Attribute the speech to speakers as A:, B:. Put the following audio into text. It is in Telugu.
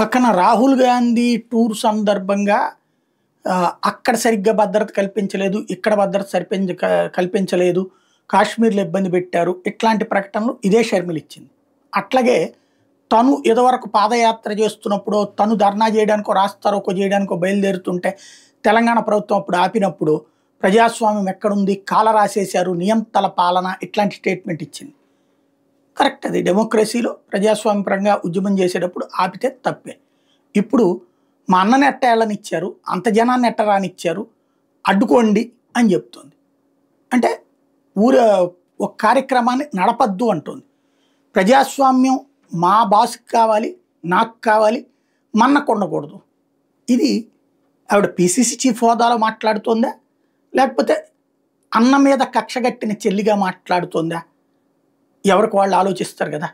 A: పక్కన రాహుల్ గాంధీ టూర్ సందర్భంగా అక్కడ సరిగ్గా భద్రత కల్పించలేదు, ఇక్కడ భద్రత కల్పించలేదు, కాశ్మీర్లో ఇబ్బంది పెట్టారు, ఇట్లాంటి ప్రకటనలు ఇదే షర్మిల ఇచ్చింది. అట్లాగే తను ఇదివరకు పాదయాత్ర చేస్తున్నప్పుడు, తను ధర్నా చేయడానికో రాస్తారోకో చేయడానికో బయలుదేరుతుంటే తెలంగాణ ప్రభుత్వం అప్పుడు ఆపినప్పుడు ప్రజాస్వామ్యం ఎక్కడుంది, కాల రాసేశారు, నియంతల పాలన, ఇట్లాంటి స్టేట్మెంట్ ఇచ్చింది. కరెక్ట్, అది డెమోక్రసీలో ప్రజాస్వామ్యపరంగా ఉద్యమం చేసేటప్పుడు ఆపితే తప్పే. ఇప్పుడు మా అన్నని ఎట్ట వెళ్ళనిచ్చారు, అంత జనాన్ని ఎట్ట రానిచ్చారు, అడ్డుకోండి అని చెప్తుంది. అంటే ఒక కార్యక్రమాన్ని నడపద్దు అంటుంది. ప్రజాస్వామ్యం మా బాస్కి కావాలి, నాకు కావాలి, మన్నకు ఉండకూడదు. ఇది ఆవిడ పిసిసి చీఫ్ హోదాలో మాట్లాడుతుందా, లేకపోతే అన్న మీద కక్షగట్టిన చెల్లిగా మాట్లాడుతుందా? ఎవరికి వాళ్ళు ఆలోచిస్తారు కదా.